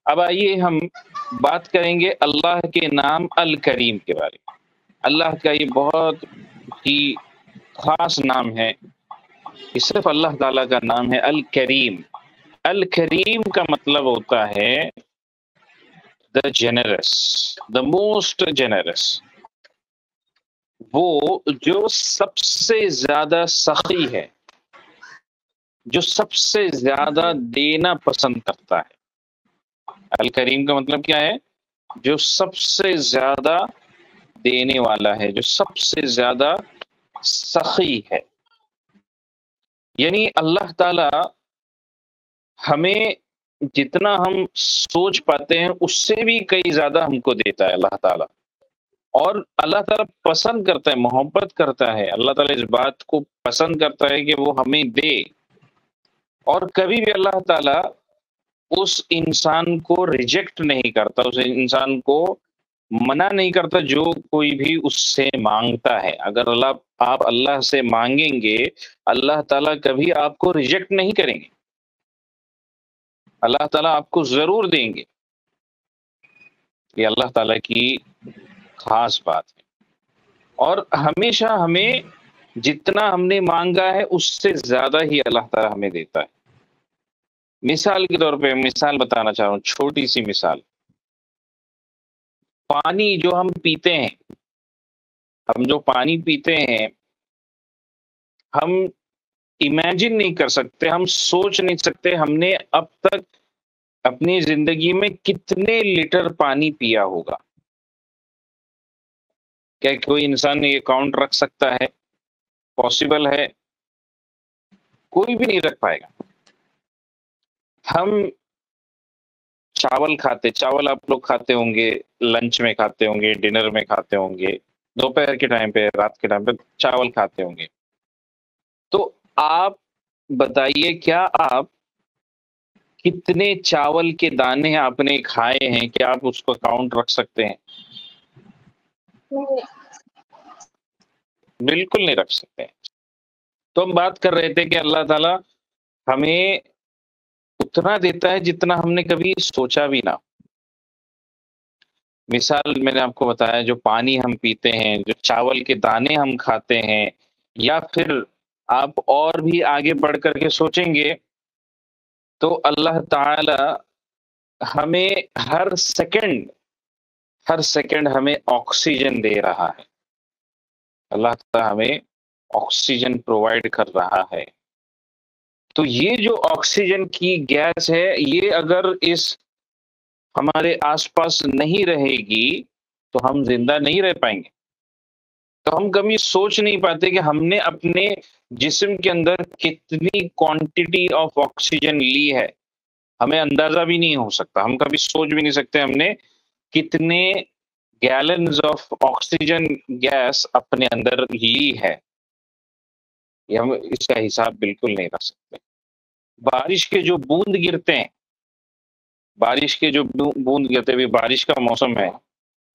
اب آئیے ہم بات کریں گے اللہ کے نام الکریم کے بارے میں۔ اللہ کا یہ بہت ہی خاص نام ہے، یہ صرف اللہ تعالیٰ کا نام ہے الکریم۔ الکریم کا مطلب ہوتا ہے دا جنرس، دا موسٹ جنرس، وہ جو سب سے زیادہ سخی ہے، جو سب سے زیادہ دینا پسند کرتا ہے۔ الکریم کا مطلب کیا ہے؟ جو سب سے زیادہ دینے والا ہے، جو سب سے زیادہ سخی ہے۔ یعنی اللہ تعالی ہمیں جتنا ہم سوچ پاتے ہیں اس سے بھی کئی زیادہ ہم کو دیتا ہے اللہ تعالیٰ، اور اللہ تعالیٰ پسند کرتا ہے، محبت کرتا ہے، اللہ تعالیٰ اس بات کو پسند کرتا ہے کہ وہ ہمیں دے، اور کبھی بھی اللہ تعالیٰ اس انسان کو ریجیکٹ نہیں کرتا، اس انسان کو منع نہیں کرتا جو کوئی بھی اس سے مانگتا ہے۔ اگر آپ اللہ سے مانگیں گے، اللہ تعالیٰ کبھی آپ کو ریجیکٹ نہیں کریں گے، اللہ تعالیٰ آپ کو ضرور دیں گے۔ یہ اللہ تعالیٰ کی خاص بات ہے، اور ہمیشہ ہمیں جتنا ہم نے مانگا ہے اس سے زیادہ ہی اللہ تعالیٰ ہمیں دیتا ہے۔ مثال کے طور پہ مثال بتانا چاہ رہا ہوں، چھوٹی سی مثال۔ پانی جو ہم پیتے ہیں، ہم جو پانی پیتے ہیں، ہم امیجن نہیں کر سکتے، ہم سوچ نہیں سکتے ہم نے اب تک اپنی زندگی میں کتنے لیٹر پانی پیا ہوگا۔ کیا کوئی انسان یہ کاؤنٹ رکھ سکتا ہے؟ پاسبل ہے؟ کوئی بھی نہیں رکھ پائے گا۔ ہم چاول کھاتے، چاول آپ لوگ کھاتے ہوں گے، لنچ میں کھاتے ہوں گے، ڈنر میں کھاتے ہوں گے، دوپہر کے ٹائم پہ، رات کے ٹائم پہ چاول کھاتے ہوں گے۔ تو آپ بتائیے، کیا آپ کتنے چاول کے دانے آپ نے کھائے ہیں؟ کیا آپ اس کو کاؤنٹ رکھ سکتے ہیں؟ بالکل نہیں رکھ سکتے۔ تو ہم بات کر رہے تھے کہ اللہ تعالیٰ ہمیں اتنا دیتا ہے جتنا ہم نے کبھی سوچا بھی نہ۔ مثال میں نے آپ کو بتایا، جو پانی ہم پیتے ہیں، جو چاول کے دانے ہم کھاتے ہیں، یا پھر آپ اور بھی آگے بڑھ کر کے سوچیں گے تو اللہ تعالی ہمیں ہر سیکنڈ ہمیں آکسیجن دے رہا ہے۔ اللہ تعالی ہمیں آکسیجن پرووائڈ کر رہا ہے۔ تو یہ جو آکسیجن کی گیس ہے، یہ اگر اس ہمارے آس پاس نہیں رہے گی تو ہم زندہ نہیں رہ پائیں گے۔ تو ہم کبھی سوچ نہیں پاتے کہ ہم نے اپنے جسم کے اندر کتنی کوانٹٹی آف آکسیجن لی ہے، ہمیں اندازہ بھی نہیں ہو سکتا۔ ہم کبھی سوچ بھی نہیں سکتے ہم نے کتنے گیلنز آف آکسیجن گیس اپنے اندر لی ہے، یہ ہم اس کا حساب بالکل نہیں رکھ سکتے۔ بارش کے جو بوند گرتے ہیں، بارش کے جو بوند گرتے ہوئے، بارش کا موسم ہے،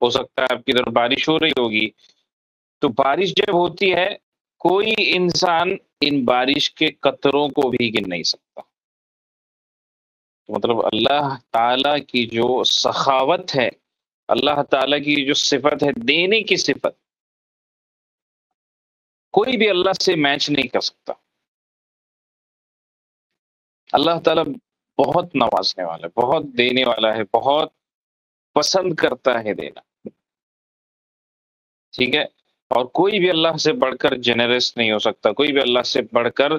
ہو سکتا ہے آپ کی طرف بارش ہو رہی ہوگی، تو بارش جب ہوتی ہے کوئی انسان ان بارش کے قطروں کو بھی گن نہیں سکتا۔ مطلب اللہ تعالی کی جو سخاوت ہے، اللہ تعالی کی جو صفت ہے، دینے کی صفت، کوئی بھی اللہ سے میچ نہیں کر سکتا۔ اللہ تعالیٰ بہت نوازنے والا ہے، بہت دینے والا ہے، بہت پسند کرتا ہے دینا، ٹھیک ہے؟ اور کوئی بھی اللہ سے بڑھ کر جنرس نہیں ہو سکتا، کوئی بھی اللہ سے بڑھ کر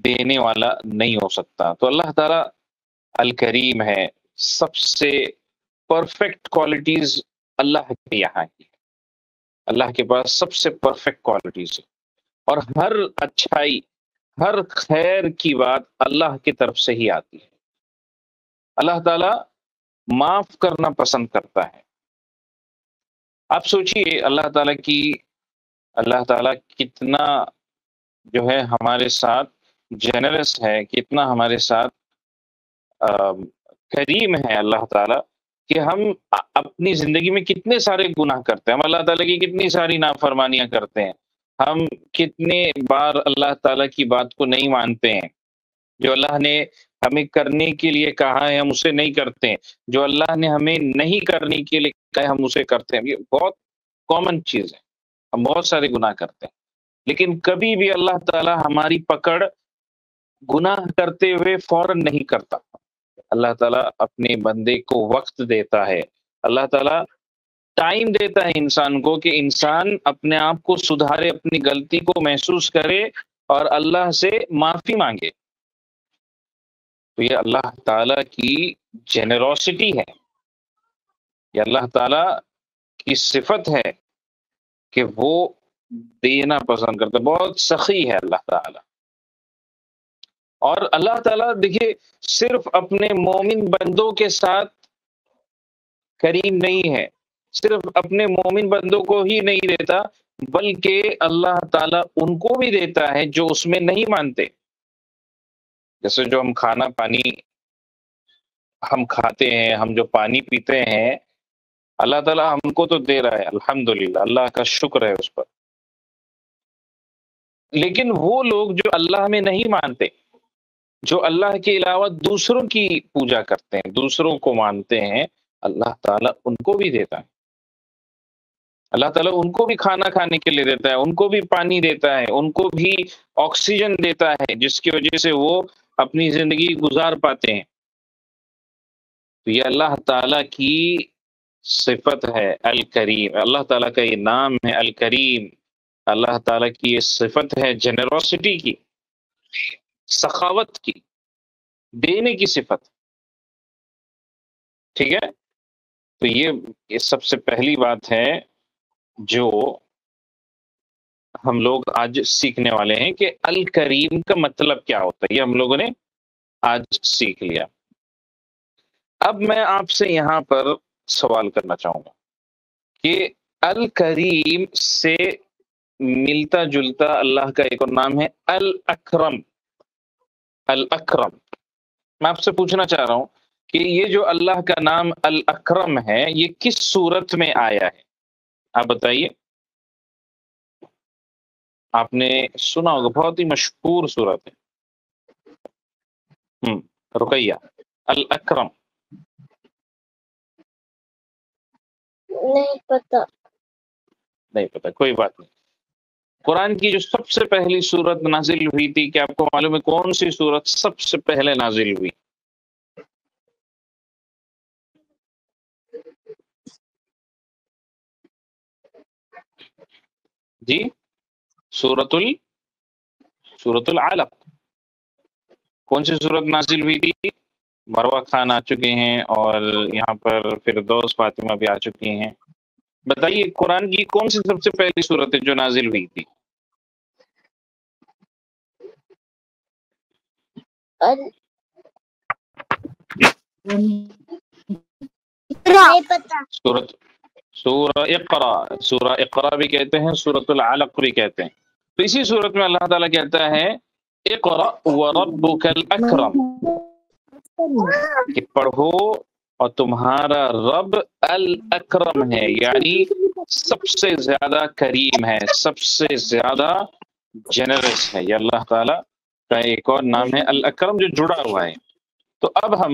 دینے والا نہیں ہو سکتا۔ تو اللہ تعالیٰ الکریم ہے، سب سے پرفیکٹ کوالٹیز اللہ کے یہاں ہی ہے، اللہ کے پاس سب سے پرفیکٹ کوالٹیز ہے، اور ہر اچھائی، ہر خیر کی بات اللہ کی طرف سے ہی آتی ہے۔ اللہ تعالیٰ معاف کرنا پسند کرتا ہے۔ آپ سوچئے اللہ تعالیٰ کتنا جو ہے ہمارے ساتھ جنرس ہے، کتنا ہمارے ساتھ کریم ہے اللہ تعالیٰ، کہ ہم اپنی زندگی میں کتنے سارے گناہ کرتے ہیں، ہم اللہ تعالیٰ کی کتنی ساری نافرمانیاں کرتے ہیں، ہم کتنے بار اللہ تعالیٰ کی بات کو نہیں مانتے ہیں۔ جو اللہ نے ہمیں کرنے کے لیے کہا ہے ہم اسے نہیں کرتے ہیں، جو اللہ نے ہمیں نہیں کرنے کے لیے کہا ہے ہم اسے کرتے ہیں. یہ بہت کامن چیز ہے، ہم بہت سارے گناہ کرتے ہیں، لیکن کبھی بھی اللہ تعالیٰ ہماری پکڑ گناہ کرتے ہوئے فوراً نہیں کرتا. اللہ تعالیٰ اپنے بندے کو وقت دیتا ہے، اللہ تعالیٰ ٹائم دیتا ہے انسان کو کہ انسان اپنے آپ کو سدھارے، اپنی غلطی کو محسوس کرے اور اللہ سے معافی مانگے. تو یہ اللہ تعالیٰ کی جنروسٹی ہے، یہ اللہ تعالیٰ کی صفت ہے کہ وہ دینا پسند کرتا ہے، بہت سخی ہے اللہ تعالیٰ. اور اللہ تعالیٰ دیکھیے صرف اپنے مومن بندوں کے ساتھ کریم نہیں ہے، صرف اپنے مومن بندوں کو ہی نہیں دیتا بلکہ اللہ تعالیٰ ان کو بھی دیتا ہے جو اس میں نہیں مانتے. جیسے جو ہم کھانا پانی ہم کھاتے ہیں، ہم جو پانی پیتے ہیں، اللہ تعالیٰ ہم کو تو دے رہا ہے، الحمدللہ، اللہ کا شکر ہے اس پر. لیکن وہ لوگ جو اللہ میں نہیں مانتے، جو اللہ کے علاوہ دوسروں کی پوجا کرتے ہیں، دوسروں کو مانتے ہیں، اللہ تعالیٰ ان کو بھی دیتا ہے. اللہ تعالیٰ ان کو بھی کھانا کھانے کے لیے دیتا ہے، ان کو بھی پانی دیتا ہے، ان کو بھی آکسیجن دیتا ہے جس کی وجہ سے وہ اپنی زندگی گزار پاتے ہیں. تو یہ اللہ تعالیٰ کی صفت ہے الکریم، اللہ تعالیٰ کا یہ نام ہے الکریم. اللہ تعالیٰ کی یہ صفت ہے جنروسٹی کی، سخاوت کی، دینے کی صفت. ٹھیک ہے، تو یہ سب سے پہلی بات ہے جو ہم لوگ آج سیکھنے والے ہیں کہ الکریم کا مطلب کیا ہوتا ہے. یہ ہم لوگوں نے آج سیکھ لیا. اب میں آپ سے یہاں پر سوال کرنا چاہوں گا کہ الکریم سے ملتا جلتا اللہ کا ایک اور نام ہے الاکرم. الاکرم، میں آپ سے پوچھنا چاہ رہا ہوں کہ یہ جو اللہ کا نام الاکرم ہے یہ کس صورت میں آیا ہے؟ آپ بتائیے. آپ نے سنا ہوگا، بہت ہی مشہور صورت ہے. رقیہ، الاکرم. نہیں پتہ، کوئی بات نہیں. قرآن کی جو سب سے پہلی صورت نازل ہوئی تھی، کیا آپ کو معلوم ہے کون سی صورت سب سے پہلے نازل ہوئی؟ جی، سورۃ العلق. کون سی صورت نازل ہوئی تھی؟ مروہ خان آ چکے ہیں اور یہاں پر فردوس فاطمہ بھی آ چکی ہیں. بتائیے قرآن کی کون سی سب سے پہلی صورت ہے جو نازل ہوئی تھی؟ سورہ اقرا. سورہ اقرا بھی کہتے ہیں، سورۃ العلق بھی کہتے ہیں. تو اسی صورت میں اللہ تعالیٰ کہتا ہے اقرا وربک الاکرم، کہ پڑھو اور تمہارا رب الاکرم ہے، یعنی سب سے زیادہ کریم ہے، سب سے زیادہ جنرس ہے. یہ اللہ تعالیٰ کا ایک اور نام ہے الاکرم جو جڑا ہوا ہے. تو اب ہم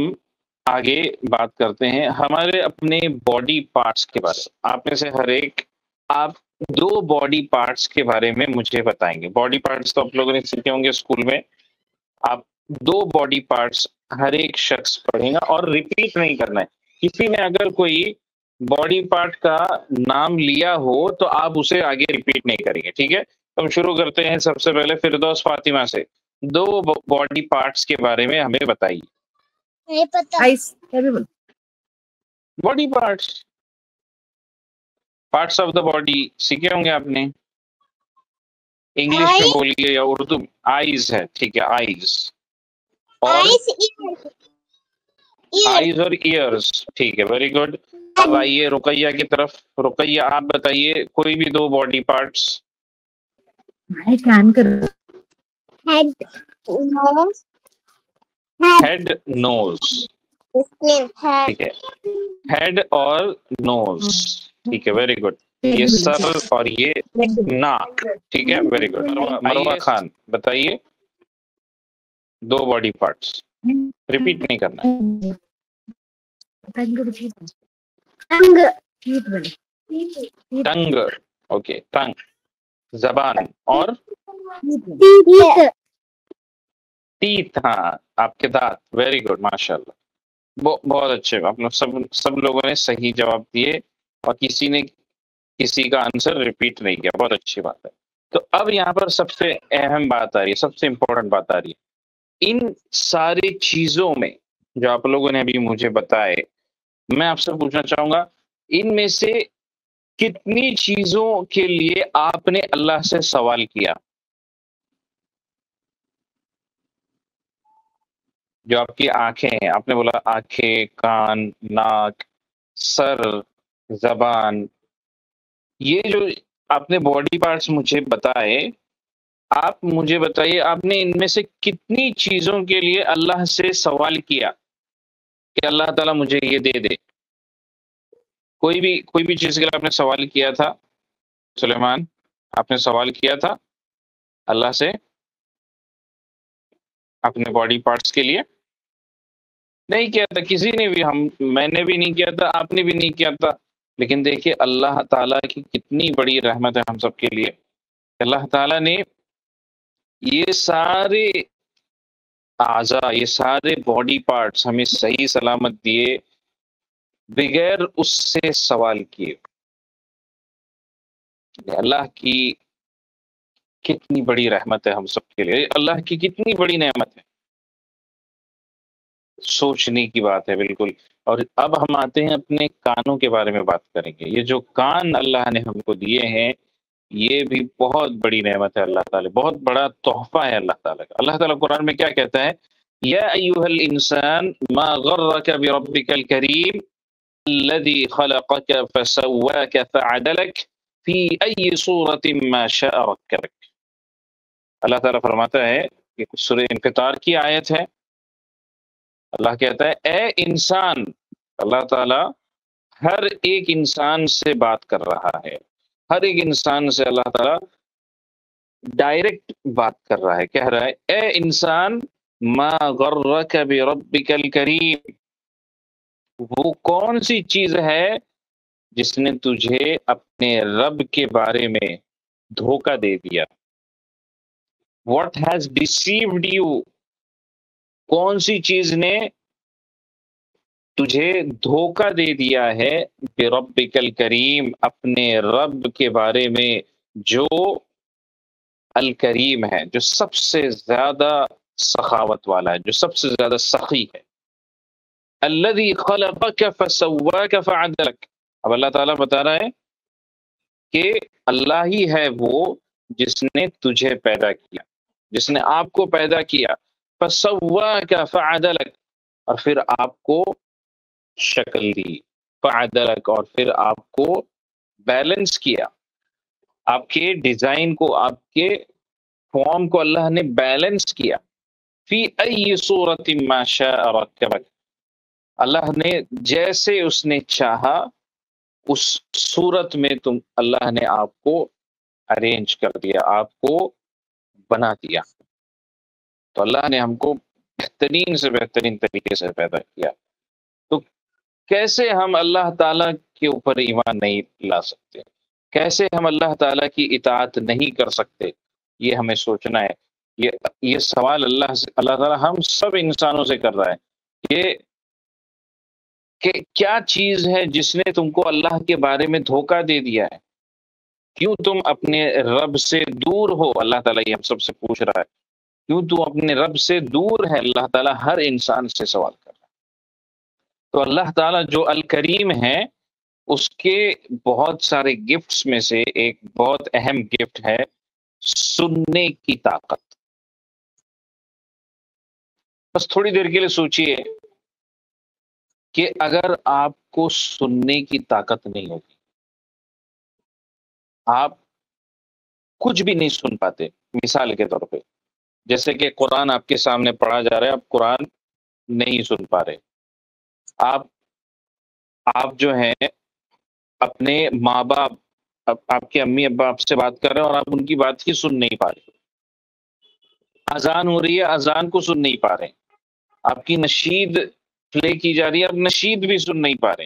آگے بات کرتے ہیں ہمارے اپنے باڈی پارٹس کے بارے میں. آپ میں سے ہر ایک آپ 2 باڈی پارٹس کے بارے میں مجھے بتائیں گے. باڈی پارٹس تو آپ لوگوں نے سیکھے ہوں گے اسکول میں. آپ 2 باڈی پارٹس ہر ایک شخص پڑھیں گا اور ریپیٹ نہیں کرنا ہے. کسی نے اگر کوئی باڈی پارٹ کا نام لیا ہو تو آپ اسے آگے ریپیٹ نہیں کریں گے. ٹھیک ہے، تو ہم شروع کرتے ہیں سب سے پہلے فردوس فاطمہ سے. 2 باڈی پارٹس کے بارے میں ہمیں بتائیے. Body parts of the body سیکھے ہوں گے آپ نے. انگلش میں بولیے یا اردو. آئیز ہے، ٹھیک ہے، آئیز اور ایئرز. ٹھیک ہے، ویری گڈ. اب آئیے رقیہ کی طرف. رقیہ آپ بتائیے کوئی بھی 2 باڈی پارٹس. ہیڈ، نوز. ٹھیک ہے، ہیڈ اور نوز. ٹھیک ہے، ویری گڈ. یہ سر اور یہ ناک. ٹھیک ہے، ویری گڈ. مروہ خان بتائیے 2 باڈی پارٹس. ریپیٹ نہیں کرنا ہے. ٹنگ، اوکے، ٹنگ زبان، اور ٹیتھ، ہاں آپ کے دانت. ویری گڈ، ماشاء اللہ، بہت اچھے. آپ لوگ سب لوگوں نے صحیح جواب دیے اور کسی نے کسی کا آنسر ریپیٹ نہیں کیا. بہت اچھی بات ہے. تو اب یہاں پر سب سے اہم بات آ رہی ہے، سب سے امپورٹنٹ بات آ رہی ہے. ان ساری چیزوں میں جو آپ لوگوں نے ابھی مجھے بتائے، میں آپ سے پوچھنا چاہوں گا، ان میں سے کتنی چیزوں کے لیے آپ نے اللہ سے سوال کیا؟ جو آپ کی آنکھیں ہیں، آپ نے بولا آنکھیں، کان، ناک، سر، زبان، یہ جو آپ نے باڈی پارٹس مجھے بتائے، آپ مجھے بتائیے آپ نے ان میں سے کتنی چیزوں کے لیے اللہ سے سوال کیا کہ اللہ تعالیٰ مجھے یہ دے دے؟ کوئی بھی چیز کے لیے آپ نے سوال کیا تھا؟ سلیمان، آپ نے سوال کیا تھا اللہ سے اپنے باڈی پارٹس کے لیے؟ نہیں کیا تھا کسی نے بھی. میں نے بھی نہیں کیا تھا، آپ نے بھی نہیں کیا تھا. لیکن دیکھیے اللہ تعالیٰ کی کتنی بڑی رحمت ہے ہم سب کے لیے. اللہ تعالیٰ نے یہ سارے اعضاء، یہ سارے باڈی پارٹس ہمیں صحیح سلامت دیے بغیر اس سے سوال کیے. اللہ کی کتنی بڑی رحمت ہے ہم سب کے لیے، اللہ کی کتنی بڑی نعمت ہے، سوچنے کی بات ہے بالکل. اور اب ہم آتے ہیں اپنے کانوں کے بارے میں بات کریں گے. یہ جو کان اللہ نے ہم کو دیے ہیں، یہ بھی بہت بڑی نعمت ہے اللہ تعالیٰ، بہت بڑا تحفہ ہے اللہ تعالیٰ کا. اللہ تعالیٰ قرآن میں کیا کہتا ہے؟ یا ایھا الانسان ما غرک بربک الکریم الذی خلقک فسواک فعدلک فی ای صورت ما شاء رکبک. اللہ تعالیٰ فرماتا ہے، یہ سورہ انفطار کی آیت ہے. اللہ کہتا ہے اے انسان، اللہ تعالیٰ ہر ایک انسان سے بات کر رہا ہے. ہر ایک انسان سے اللہ تعالیٰ ڈائریکٹ بات کر رہا ہے، کہہ رہا ہے اے انسان ما غرک بربک الکریم، وہ کون سی چیز ہے جس نے تجھے اپنے رب کے بارے میں دھوکہ دے دیا. What has deceived you؟ کون سی چیز نے تجھے دھوکہ دے دیا ہے بربک الکریم، اپنے رب کے بارے میں جو الکریم ہے، جو سب سے زیادہ سخاوت والا ہے، جو سب سے زیادہ سخی ہے. الذی خلقک فسواک فعدلک. اب اللہ تعالیٰ بتا رہا ہے کہ اللہ ہی ہے وہ جس نے تجھے پیدا کیا، جس نے آپ کو پیدا کیا. فسواک فعدلک، اور پھر آپ کو شکل دی. فعدلک، اور پھر آپ کو بیلنس کیا. آپ کے ڈیزائن کو، آپ کے فارم کو اللہ نے بیلنس کیا. فی ای صورت ما شاء رکبک، اللہ نے جیسے اس نے چاہا اس صورت میں اللہ نے آپ کو ارینج کر دیا، آپ کو بنا دیا. تو اللہ نے ہم کو بہترین سے بہترین طریقے سے پیدا کیا. تو کیسے ہم اللہ تعالیٰ کے اوپر ایمان نہیں لا سکتے؟ کیسے ہم اللہ تعالیٰ کی اطاعت نہیں کر سکتے؟ یہ ہمیں سوچنا ہے. یہ سوال اللہ تعالیٰ ہم سب انسانوں سے کر رہا ہے کہ کیا چیز ہے جس نے تم کو اللہ کے بارے میں دھوکہ دے دیا ہے؟ کیوں تم اپنے رب سے دور ہو؟ اللہ تعالیٰ یہ ہم سب سے پوچھ رہا ہے، کیوں تم اپنے رب سے دور ہے؟ اللہ تعالیٰ ہر انسان سے سوال کر رہا ہے. تو اللہ تعالیٰ جو الکریم ہے، اس کے بہت سارے گفٹس میں سے ایک بہت اہم گفٹ ہے سننے کی طاقت. بس تھوڑی دیر کے لیے سوچئے کہ اگر آپ کو سننے کی طاقت نہیں ہوگی، آپ کچھ بھی نہیں سن پاتے. مثال کے طور پہ جیسے کہ قرآن آپ کے سامنے پڑھا جا رہا ہے، آپ قرآن نہیں سن پا رہے. آپ جو ہیں اپنے ماں باپ، آپ کے امی ابا آپ سے بات کر رہے ہیں اور آپ ان کی بات ہی سن نہیں پا رہے. اذان ہو رہی ہے، اذان کو سن نہیں پا رہے. آپ کی نشید پلے کی جا رہی ہے، آپ نشید بھی سن نہیں پا رہے.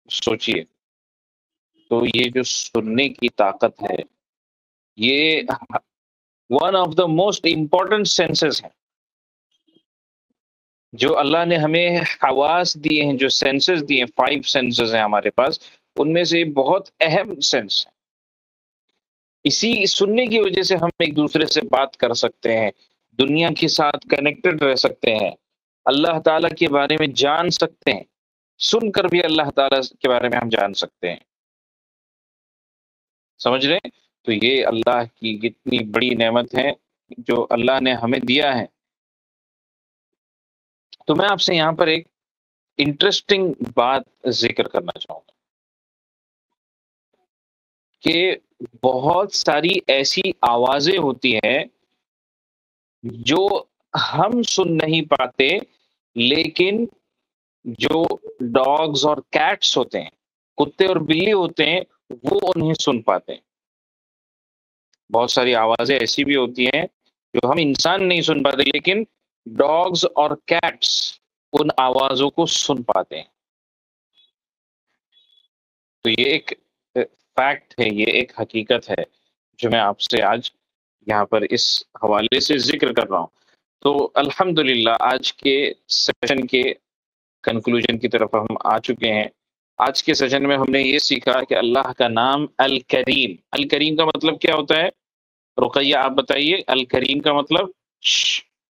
سوچئے. تو یہ جو سننے کی طاقت ہے، یہ one of the most important senses ہے جو اللہ نے ہمیں حواس دیے ہیں، جو سینسز دیے ہیں، 5 سینسز ہیں ہمارے پاس، ان میں سے بہت اہم سینس ہے. اسی سننے کی وجہ سے ہم ایک دوسرے سے بات کر سکتے ہیں، دنیا کے ساتھ کنیکٹڈ رہ سکتے ہیں، اللہ تعالیٰ کے بارے میں جان سکتے ہیں. سن کر بھی اللہ تعالیٰ کے بارے میں ہم جان سکتے ہیں. سمجھ رہے ہیں؟ تو یہ اللہ کی کتنی بڑی نعمت ہے جو اللہ نے ہمیں دیا ہے. تو میں آپ سے یہاں پر ایک انٹرسٹنگ بات ذکر کرنا چاہوں گا کہ بہت ساری ایسی آوازیں ہوتی ہیں جو ہم سن نہیں پاتے، لیکن جو ڈاگز اور کیٹس ہوتے ہیں، کتے اور بلی ہوتے ہیں، وہ انہیں سن پاتے ہیں. بہت ساری آوازیں ایسی بھی ہوتی ہیں جو ہم انسان نہیں سن پاتے، لیکن ڈاگز اور کیٹس ان آوازوں کو سن پاتے ہیں. تو یہ ایک فیکٹ ہے، یہ ایک حقیقت ہے جو میں آپ سے آج یہاں پر اس حوالے سے ذکر کر رہا ہوں. تو الحمدللہ آج کے سیشن کے کنکلوژن کی طرف ہم آ چکے ہیں. آج کے سیشن میں ہم نے یہ سیکھا کہ اللہ کا نام الکریم. الکریم کا مطلب کیا ہوتا ہے؟ رقیہ آپ بتائیے. الکریم کا مطلب